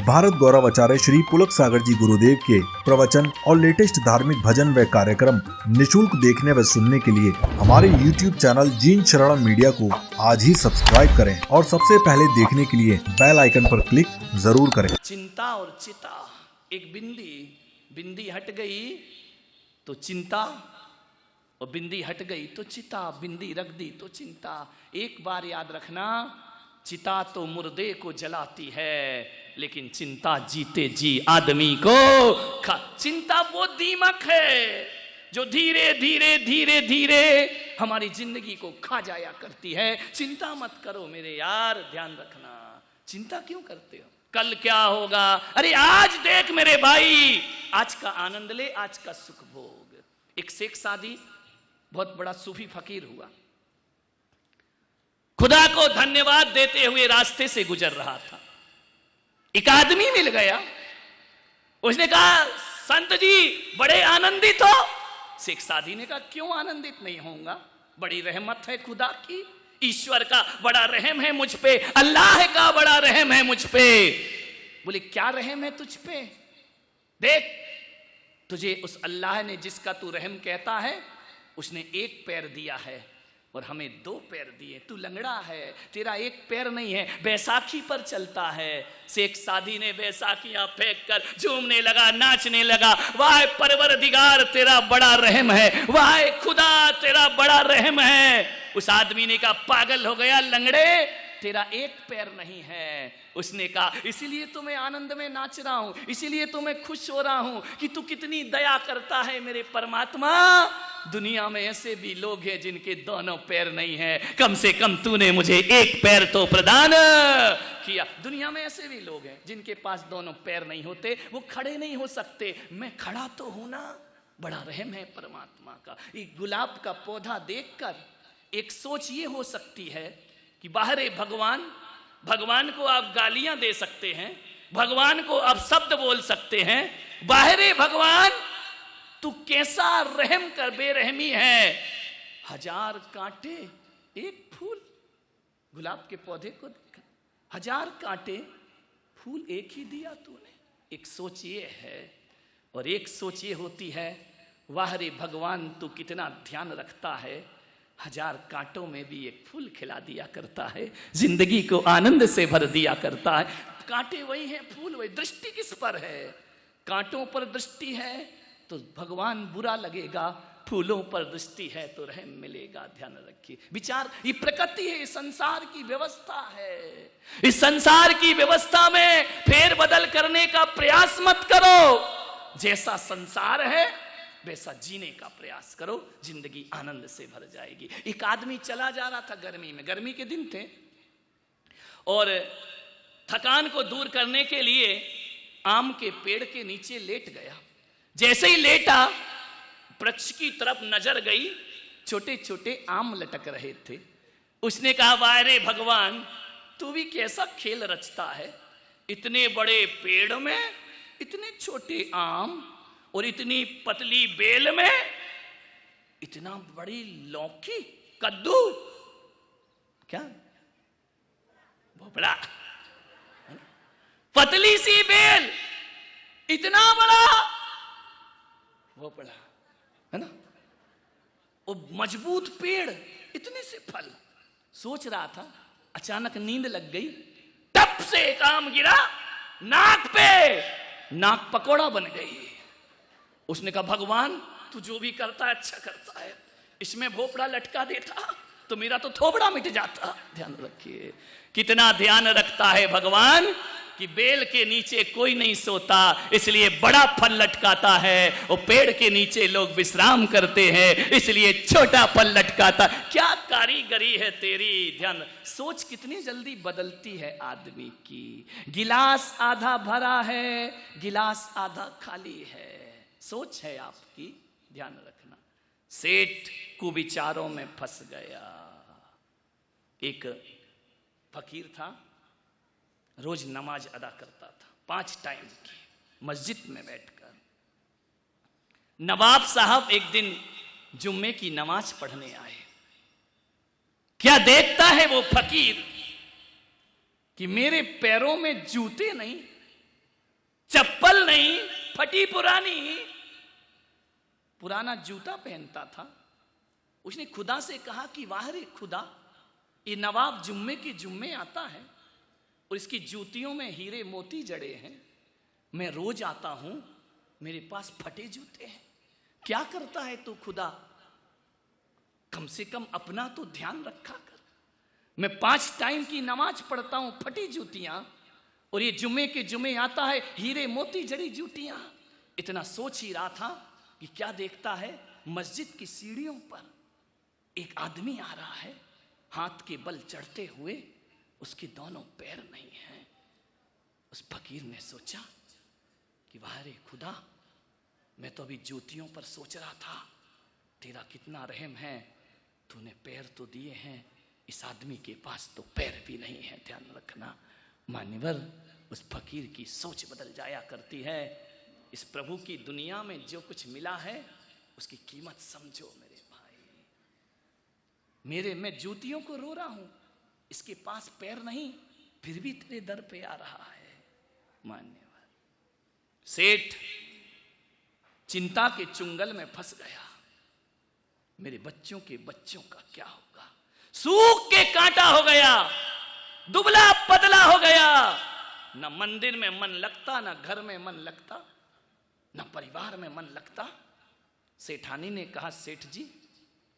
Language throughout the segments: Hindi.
भारत गौरव आचार्य श्री पुलक सागर जी गुरुदेव के प्रवचन और लेटेस्ट धार्मिक भजन व कार्यक्रम निशुल्क देखने व सुनने के लिए हमारे YouTube चैनल जीन शरण मीडिया को आज ही सब्सक्राइब करें और सबसे पहले देखने के लिए बेल आइकन पर क्लिक जरूर करें। चिंता और चिता, एक बिंदी हट गई तो चिंता, और बिंदी हट गई तो चिता, बिंदी रख दी तो चिंता। एक बार याद रखना, चिता तो मुर्दे को जलाती है लेकिन चिंता जीते जी आदमी को चिंता वो दीमक है जो धीरे धीरे धीरे धीरे हमारी जिंदगी को खा जाया करती है। चिंता मत करो मेरे यार, ध्यान रखना। चिंता क्यों करते हो? कल क्या होगा? अरे आज देख मेरे भाई, आज का आनंद ले, आज का सुख भोग। एक शेख सादी बहुत बड़ा सूफी फकीर हुआ, खुदा को धन्यवाद देते हुए रास्ते से गुजर रहा था। एक आदमी मिल गया, उसने कहा संत जी बड़े आनंदित हो? शेख सादी ने कहा क्यों आनंदित नहीं होऊंगा, बड़ी रहमत है खुदा की, ईश्वर का बड़ा रहम है मुझ पे, अल्लाह का बड़ा रहम है मुझ पे। बोले क्या रहम है तुझ पे? देख, तुझे उस अल्लाह ने जिसका तू रहम कहता है उसने एक पैर दिया है और हमें दो पैर दिए। तू लंगड़ा है, तेरा एक पैर नहीं है, बैसाखी पर चलता है। शेख सादी ने बैसाखियां फेंक कर झूमने लगा, नाचने लगा। वाह परवरदिगार तेरा बड़ा रहम है, वाह खुदा तेरा बड़ा रहम है। उस आदमी ने कहा पागल हो गया लंगड़े, तेरा एक पैर नहीं है। उसने कहा इसीलिए तो मैं आनंद में नाच रहा हूं, इसीलिए तो मैं खुश हो रहा हूं कि तू कितनी दया करता है मेरे परमात्मा। दुनिया में ऐसे भी लोग हैं जिनके दोनों पैर नहीं है, कम से कम तूने मुझे एक पैर तो प्रदान किया। दुनिया में ऐसे भी लोग हैं जिनके पास दोनों पैर नहीं होते, वो खड़े नहीं हो सकते, मैं खड़ा तो हूं ना। बड़ा रहम है परमात्मा का। एक गुलाब का पौधा देखकर एक सोच ये हो सकती है कि बाहरे भगवान को आप गालियां दे सकते हैं, भगवान को आप शब्द बोल सकते हैं, बाहरे भगवान तू कैसा रहम कर, बेरहमी है। 1000 कांटे एक फूल, गुलाब के पौधे को देखा, 1000 कांटे फूल एक ही दिया तूने। एक सोच ये है और एक सोच ये होती है वाह रे भगवान तू कितना ध्यान रखता है, 1000 कांटों में भी एक फूल खिला दिया करता है, जिंदगी को आनंद से भर दिया करता है। कांटे वही हैं, फूल वही। दृष्टि किस पर है? कांटों पर दृष्टि है तो भगवान बुरा लगेगा, फूलों पर दृष्टि है तो रहम मिलेगा। ध्यान रखिए, विचार, ये प्रकृति है, संसार की व्यवस्था है। इस संसार की व्यवस्था में फेर बदल करने का प्रयास मत करो। जैसा संसार है वैसा जीने का प्रयास करो, जिंदगी आनंद से भर जाएगी। एक आदमी चला जा रहा था गर्मी में, गर्मी के दिन थे, और थकान को दूर करने के लिए आम के पेड़ के नीचे लेट गया। जैसे ही लेटा, वृक्ष की तरफ नजर गई, छोटे छोटे आम लटक रहे थे। उसने कहा वाह रे भगवान तू भी कैसा खेल रचता है, इतने बड़े पेड़ में इतने छोटे आम और इतनी पतली बेल में इतना बड़ी लौकी, कद्दू, क्या भोपड़ा, पतली सी बेल, इतना बड़ा भोपड़ा, है ना, और मजबूत पेड़, इतने से फल। सोच रहा था, अचानक नींद लग गई, टप से एक आम गिरा नाक पे, नाक पकौड़ा बन गई। उसने कहा भगवान तू जो भी करता है अच्छा करता है, इसमें भोपड़ा लटका देता तो मेरा तो थोबड़ा मिट जाता। ध्यान रखिए, कितना ध्यान रखता है भगवान कि बेल के नीचे कोई नहीं सोता, इसलिए बड़ा फल लटकाता है, और पेड़ के नीचे लोग विश्राम करते हैं इसलिए छोटा फल लटकाता। क्या कारीगरी है तेरी। ध्यान, सोच कितनी जल्दी बदलती है आदमी की। गिलास आधा भरा है, गिलास आधा खाली है, सोच है आपकी, ध्यान रखना। सेठ कुविचारों में फंस गया। एक फकीर था, रोज नमाज अदा करता था 5 टाइम की, मस्जिद में बैठकर। नवाब साहब एक दिन जुम्मे की नमाज पढ़ने आए। क्या देखता है वो फकीर कि मेरे पैरों में जूते नहीं, चप्पल नहीं, फटी पुरानी, पुराना जूता पहनता था। उसने खुदा से कहा कि वाह रे खुदा, ये नवाब जुम्मे के जुम्मे आता है और इसकी जूतियों में हीरे मोती जड़े हैं। मैं रोज आता हूं, मेरे पास फटे जूते हैं। क्या करता है तू खुदा? कम से कम अपना तो ध्यान रखा कर। मैं 5 टाइम की नमाज पढ़ता हूं, फटी जूतियां, और ये जुम्मे के जुम्मे आता है, हीरे मोती जड़ी जूतियां। इतना सोच ही रहा था कि क्या देखता है, मस्जिद की सीढ़ियों पर एक आदमी आ रहा है, हाथ के बल चढ़ते हुए, उसके दोनों पैर नहीं हैं। उस फकीर ने सोचा कि वाह रे खुदा, मैं तो अभी जूतियों पर सोच रहा था, तेरा कितना रहम है, तूने पैर तो दिए हैं, इस आदमी के पास तो पैर भी नहीं है। ध्यान रखना मान्यवर, उस फकीर की सोच बदल जाया करती है। इस प्रभु की दुनिया में जो कुछ मिला है उसकी कीमत समझो मेरे भाई। मैं जूतियों को रो रहा हूं, इसके पास पैर नहीं, फिर भी तेरे दर पे आ रहा है। मान्यवर सेठ चिंता के चुंगल में फंस गया। मेरे बच्चों के बच्चों का क्या होगा? सूख के कांटा हो गया, दुबला पतला हो गया। न मंदिर में मन लगता, न घर में मन लगता, न परिवार में मन लगता। सेठानी ने कहा, सेठ जी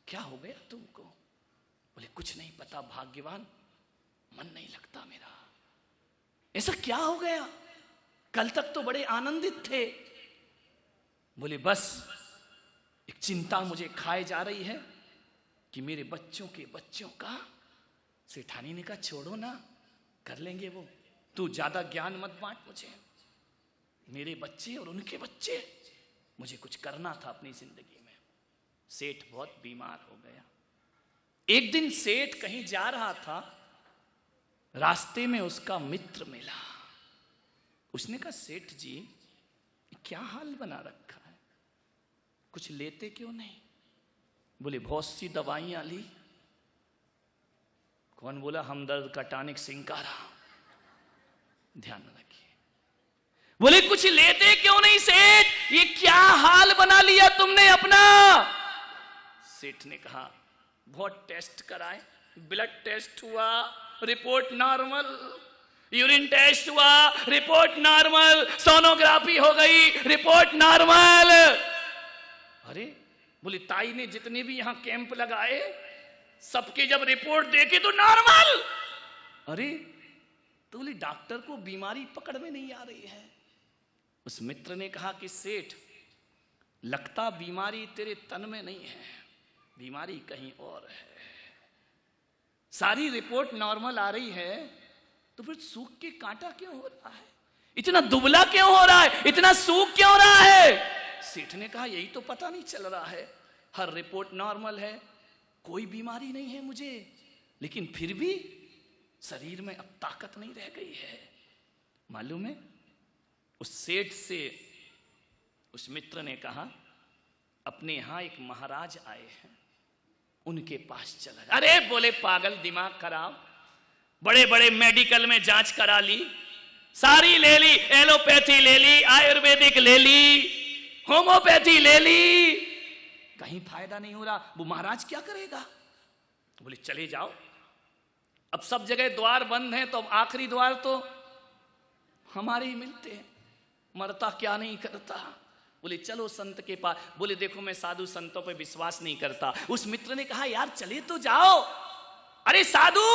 क्या हो गया तुमको? बोले कुछ नहीं पता भाग्यवान, मन नहीं लगता मेरा। ऐसा क्या हो गया? कल तक तो बड़े आनंदित थे। बोले बस एक चिंता मुझे खाए जा रही है कि मेरे बच्चों के बच्चों का। सेठानी ने कहा छोड़ो ना, कर लेंगे वो, तू ज्यादा ज्ञान मत बांट मुझे। मेरे बच्चे और उनके बच्चे, मुझे कुछ करना था अपनी जिंदगी में। सेठ बहुत बीमार हो गया। एक दिन सेठ कहीं जा रहा था, रास्ते में उसका मित्र मिला। उसने कहा सेठ जी क्या हाल बना रखा है, कुछ लेते क्यों नहीं? बोले बहुत सी दवाइयां ली। कौन बोला? हमदर्द का टॉनिक सिंकारा। ध्यान रखिए। बोले कुछ लेते क्यों नहीं सेठ, ये क्या हाल बना लिया तुमने अपना? सेठ ने कहा बहुत टेस्ट कराए, ब्लड टेस्ट हुआ, रिपोर्ट नॉर्मल, यूरिन टेस्ट हुआ, रिपोर्ट नॉर्मल, सोनोग्राफी हो गई, रिपोर्ट नॉर्मल। अरे बोले ताई ने जितने भी यहां कैंप लगाए, सबके जब रिपोर्ट देखे तो नॉर्मल। अरे तो बोले डॉक्टर को बीमारी पकड़ में नहीं आ रही है। उस मित्र ने कहा कि सेठ लगता बीमारी तेरे तन में नहीं है, बीमारी कहीं और है। सारी रिपोर्ट नॉर्मल आ रही है तो फिर सूख के कांटा क्यों हो रहा है? इतना दुबला क्यों हो रहा है? इतना सूख क्यों रहा है? सेठ ने कहा यही तो पता नहीं चल रहा है। हर रिपोर्ट नॉर्मल है, कोई बीमारी नहीं है मुझे, लेकिन फिर भी शरीर में अब ताकत नहीं रह गई है। मालूम है उस सेठ से उस मित्र ने कहा अपने यहां एक महाराज आए हैं, उनके पास चला जा। अरे बोले पागल, दिमाग खराब, बड़े बड़े मेडिकल में जांच करा ली, सारी ले ली, एलोपैथी ले ली, आयुर्वेदिक ले ली, होम्योपैथी ले ली, कहीं फायदा नहीं हो रहा। वो महाराज क्या करेगा? बोले चले जाओ, अब सब जगह द्वार बंद हैं तो अब आखिरी द्वार तो हमारे ही मिलते हैं, मरता क्या नहीं करता। बोले चलो संत के पास। बोले देखो मैं साधु संतों पे विश्वास नहीं करता। उस मित्र ने कहा यार चले तो जाओ। अरे साधु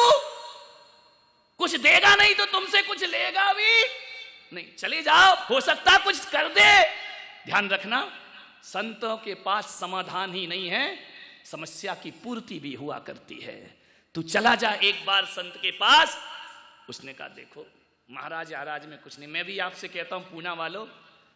कुछ देगा नहीं तो तुमसे कुछ लेगा भी नहीं, चले जाओ, हो सकता कुछ कर दे। ध्यान रखना संतों के पास समाधान ही नहीं है, समस्या की पूर्ति भी हुआ करती है। तू चला जा एक बार संत के पास। उसने कहा देखो महाराज आराज में कुछ नहीं, मैं भी आपसे कहता हूं पूना वालों,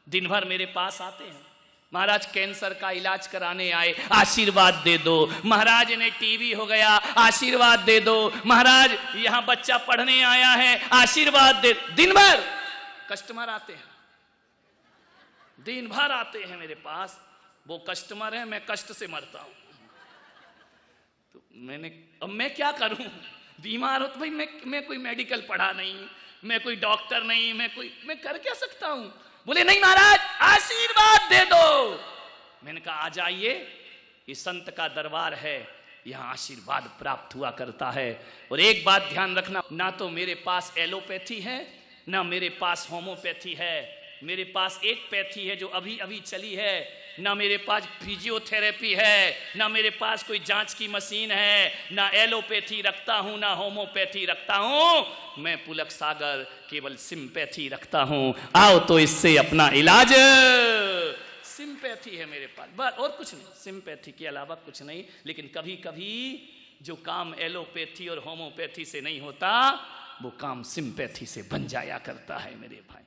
दिन भर मेरे पास आते हैं, महाराज कैंसर का इलाज कराने आए, आशीर्वाद दे दो। महाराज ने टीबी हो गया, आशीर्वाद दे दो। महाराज यहां बच्चा पढ़ने आया है, आशीर्वाद दे। दिन भर कस्टमर आते हैं, दिन भर आते हैं मेरे पास। वो कस्टमर है, मैं कष्ट से मरता हूं। तो अब मैं क्या करूं? बीमार हो तो भाई मैं कोई मेडिकल पढ़ा नहीं, मैं कोई डॉक्टर नहीं, मैं कर क्या सकता हूं? बोले नहीं महाराज आशीर्वाद दे दो। मैंने कहा आ जाइए, ये संत का दरबार है, यहां आशीर्वाद प्राप्त हुआ करता है। और एक बात ध्यान रखना, ना तो मेरे पास एलोपैथी है ना मेरे पास होम्योपैथी है, मेरे पास एक पैथी है जो अभी अभी चली है, ना मेरे पास फिजियोथेरेपी है, ना मेरे पास कोई जांच की मशीन है, ना एलोपैथी रखता हूं ना होम्योपैथी रखता हूं, मैं पुलक सागर केवल सिंपैथी रखता हूं। आओ तो इससे अपना इलाज, सिंपैथी है मेरे पास, बस और कुछ नहीं, सिंपैथी के अलावा कुछ नहीं। लेकिन कभी कभी जो काम एलोपैथी और होम्योपैथी से नहीं होता वो काम सिंपैथी से बन जाया करता है मेरे भाई।